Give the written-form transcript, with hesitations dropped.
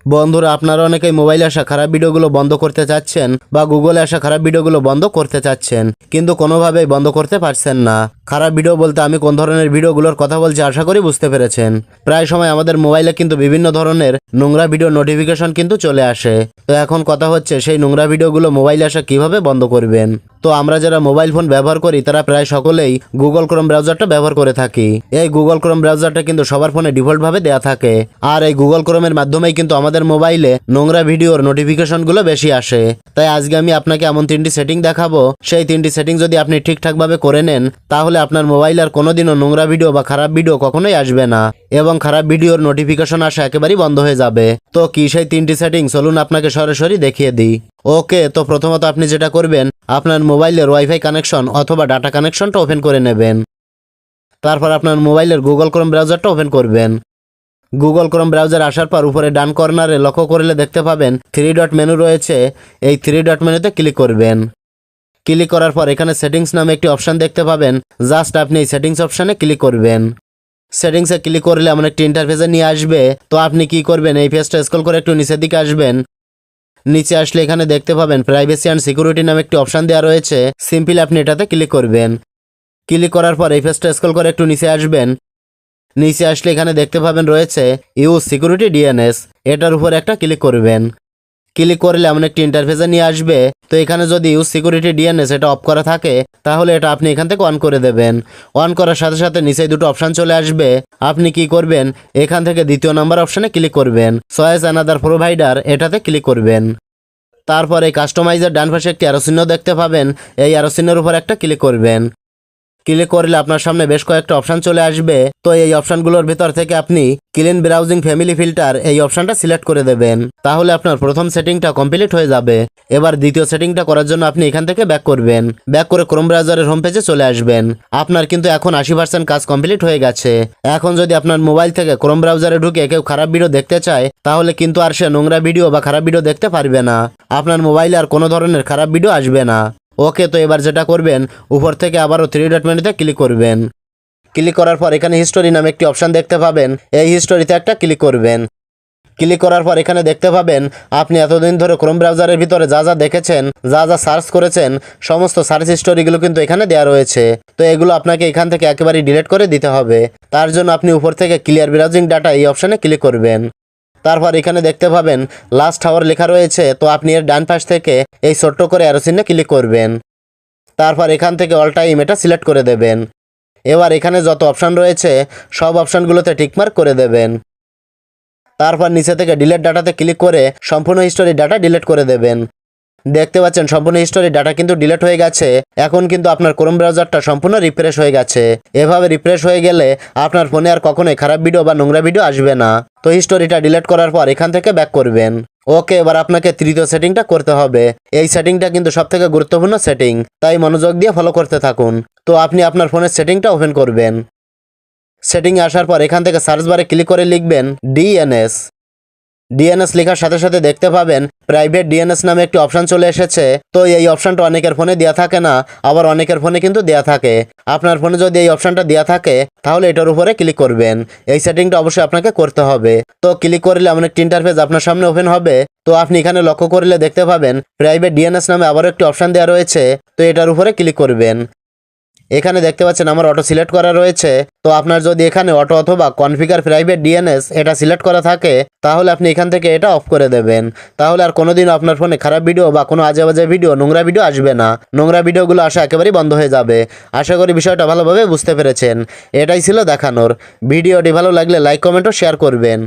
বন্ধুরা, আপনারা অনেকেই মোবাইলে আসা খারাপ ভিডিওগুলো বন্ধ করতে চাচ্ছেন বা গুগলে আসা খারাপ ভিডিওগুলো বন্ধ করতে চাচ্ছেন, কিন্তু কোনোভাবেই বন্ধ করতে পারছেন না। খারাপ ভিডিও বলতে আমি কোন ধরনের ভিডিওগুলোর কথা বলছি আশা করি বুঝতে পেরেছেন। প্রায় সময় আমাদের মোবাইলে কিন্তু বিভিন্ন ধরনের নোংরা ভিডিও নোটিফিকেশন কিন্তু চলে আসে। তো এখন কথা হচ্ছে সেই নোংরা ভিডিওগুলো মোবাইলে আসা কিভাবে বন্ধ করবেন। তো আমরা যারা মোবাইল ফোন ব্যবহার করি তারা প্রায় সকলেই গুগল ক্রোম ব্রাউজারটা ব্যবহার করে থাকি। এই গুগল ক্রোম ব্রাউজারটা কিন্তু সবার ফোনে ডিফল্টভাবে দেওয়া থাকে, আর এই গুগল ক্রোমের মাধ্যমেই কিন্তু আমাদের মোবাইলে নোংরা ভিডিওর নোটিফিকেশনগুলো বেশি আসে। তাই আজকে আমি আপনাকে এমন 3টি সেটিং দেখাবো, সেই 3টি সেটিং যদি আপনি ঠিকঠাকভাবে করে নেন তাহলে আপনার মোবাইলে আর কোনোদিনও নোংরা ভিডিও বা খারাপ ভিডিও কখনোই আসবে না এবং খারাপ ভিডিওর নোটিফিকেশন আসা একেবারেই বন্ধ হয়ে যাবে। তো কি সেই 3টি সেটিং, চলুন আপনাকে সরাসরি দেখিয়ে দিই। ওকে, তো প্রথমত আপনি যেটা করবেন, আপনার মোবাইলের ওয়াইফাই কানেকশন অথবা ডাটা কানেকশনটা ওপেন করে নেবেন। তারপর আপনার মোবাইলের গুগল ক্রোম ব্রাউজারটা ওপেন করবেন। গুগল ক্রোম ব্রাউজার আসার পর উপরে ডান কর্নারে লক্ষ্য করলে দেখতে পাবেন 3 ডট মেনু রয়েছে। এই 3 ডট মেনুতে ক্লিক করবেন। ক্লিক করার পর এখানে সেটিংস নামে একটি অপশান দেখতে পাবেন। জাস্ট আপনি এই সেটিংস অপশানে ক্লিক করবেন। সেটিংসে ক্লিক করলে এমন একটি ইন্টারফেসে নিয়ে আসবে। তো আপনি কি করবেন, এই পেজটা স্ক্রল করে একটু নিচের দিকে আসবেন। নিচে আসলে এখানে দেখতে পাবেন প্রাইভেসি অ্যান্ড সিকিউরিটি নামে একটি অপশান দেওয়া রয়েছে। সিম্পলি আপনি এটাতে ক্লিক করবেন। ক্লিক করার পর এই পেজটা স্ক্রল করে একটু নিচে আসবেন। নিচে আসলে এখানে দেখতে পাবেন রয়েছে ইউজ সিকিউরিটি ডিএনএস, এটার উপর একটা ক্লিক করবেন। ক্লিক করলে এমন একটি ইন্টারফেসে নিয়ে আসবে। তো এখানে যদি ইউজ সিকিউরিটি ডিএনএস এটা অফ করা থাকে তাহলে এটা আপনি এখান থেকে অন করে দেবেন। অন করার সাথে সাথে নিচে দুটো অপশান চলে আসবে। আপনি কি করবেন, এখান থেকে দ্বিতীয় নাম্বার অপশানে ক্লিক করবেন। চয়েস অ্যানাদার প্রোভাইডার এটাতে ক্লিক করবেন। তারপর এই কাস্টমাইজের ডান পাশে একটি অ্যারো চিহ্ন দেখতে পাবেন। এই অ্যারো চিহ্নের উপর একটা ক্লিক করবেন। ক্লিক করলে আপনার সামনে বেশ কয়েকটা অপশান চলে আসবে। তো এই অপশানগুলোর ভিতর থেকে আপনি ক্লিন ব্রাউজিং ফ্যামিলি ফিল্টার এই অপশানটা সিলেক্ট করে দেবেন। তাহলে আপনার প্রথম সেটিংটা কমপ্লিট হয়ে যাবে। এবার দ্বিতীয় সেটিংটা করার জন্য আপনি এখান থেকে ব্যাক করবেন। ব্যাক করে ক্রোম ব্রাউজারের হোম পেজে চলে আসবেন। আপনার কিন্তু এখন 80% কাজ কমপ্লিট হয়ে গেছে। এখন যদি আপনার মোবাইল থেকে ক্রোম ব্রাউজারে ঢুকে কেউ খারাপ ভিডিও দেখতে চায় তাহলে কিন্তু আর সে নোংরা ভিডিও বা খারাপ ভিডিও দেখতে পারবে না। আপনার মোবাইলে আর কোনো ধরনের খারাপ ভিডিও আসবে না। ওকে, তো এবার যেটা করবেন, উপর থেকে আবারও 3 ডট মেনুতে ক্লিক করবেন। ক্লিক করার পর এখানে হিস্টোরি নামে একটি অপশান দেখতে পাবেন। এই হিস্টোরিতে একটা ক্লিক করবেন। ক্লিক করার পর এখানে দেখতে পাবেন আপনি এতদিন ধরে ক্রোম ব্রাউজারের ভিতরে যা যা দেখেছেন, যা যা সার্চ করেছেন, সমস্ত সার্চ হিস্টোরিগুলো কিন্তু এখানে দেওয়া রয়েছে। তো এগুলো আপনাকে এখান থেকে একেবারেই ডিলিট করে দিতে হবে। তার জন্য আপনি উপর থেকে ক্লিয়ার ব্রাউজিং ডাটা এই অপশানে ক্লিক করবেন। তারপর এখানে দেখতে পাবেন লাস্ট আওয়ার লেখা রয়েছে। তো আপনি এর ডান পাশ থেকে এই ছোট্ট করে অ্যারো চিহ্নে ক্লিক করবেন। তারপর এখান থেকে অল টাইম এটা সিলেক্ট করে দেবেন। এবার এখানে যত অপশান রয়েছে সব অপশানগুলোতে টিকমার্ক করে দেবেন। তারপর নিচে থেকে ডিলিট ডাটাতে ক্লিক করে সম্পূর্ণ হিস্টোরি ডাটা ডিলিট করে দেবেন। দেখতে পাচ্ছেন সম্পূর্ণ হিস্টোরি ডাটা কিন্তু ডিলিট হয়ে গেছে। এখন কিন্তু আপনার ক্রোম ব্রাউজারটা সম্পূর্ণ রিফ্রেশ হয়ে গেছে। এভাবে রিফ্রেশ হয়ে গেলে আপনার ফোনে আর কখনোই খারাপ ভিডিও বা নোংরা ভিডিও আসবে না। তো হিস্টোরিটা ডিলিট করার পর এখান থেকে ব্যাক করবেন। ওকে, এবার আপনাকে তৃতীয় সেটিংটা করতে হবে। এই সেটিংটা কিন্তু সবথেকে গুরুত্বপূর্ণ সেটিং, তাই মনোযোগ দিয়ে ফলো করতে থাকুন। তো আপনি আপনার ফোনের সেটিংটা ওপেন করবেন। সেটিংয়ে আসার পর এখান থেকে সার্চ বারে ক্লিক করে লিখবেন ডিএনএস। ডিএনএস লেখার সাথে সাথে দেখতে পাবেন প্রাইভেট ডিএনএস নামে একটি অপশান চলে এসেছে। তো এই অপশানটা অনেকের ফোনে দেওয়া থাকে না, আবার অনেকের ফোনে কিন্তু দেওয়া থাকে। আপনার ফোনে যদি এই অপশানটা দেওয়া থাকে তাহলে এটার উপরে ক্লিক করবেন। এই সেটিংটা অবশ্যই আপনাকে করতে হবে। তো ক্লিক করলে এমন একটি ইন্টারফেস আপনার সামনে ওপেন হবে। তো আপনি এখানে লক্ষ্য করলে দেখতে পাবেন প্রাইভেট ডিএনএস নামে আবারও একটি অপশান দেওয়া রয়েছে। তো এটার উপরে ক্লিক করবেন। এখানে দেখতে পাচ্ছেন আমার অটো সিলেক্ট করা রয়েছে। তো আপনার যদি এখানে অটো অথবা কনফিগার প্রাইভেট ডিএনএস এটা সিলেক্ট করা থাকে তাহলে আপনি এখান থেকে এটা অফ করে দেবেন। তাহলে আর কোনোদিনও আপনার ফোনে খারাপ ভিডিও বা কোনো আজে বাজে ভিডিও, নোংরা ভিডিও আসবে না। নোংরা ভিডিওগুলো আসা একেবারেই বন্ধ হয়ে যাবে। আশা করি বিষয়টা ভালোভাবে বুঝতে পেরেছেন। এটাই ছিল দেখানোর। ভিডিওটি ভালো লাগলে লাইক, কমেন্ট ও শেয়ার করবেন।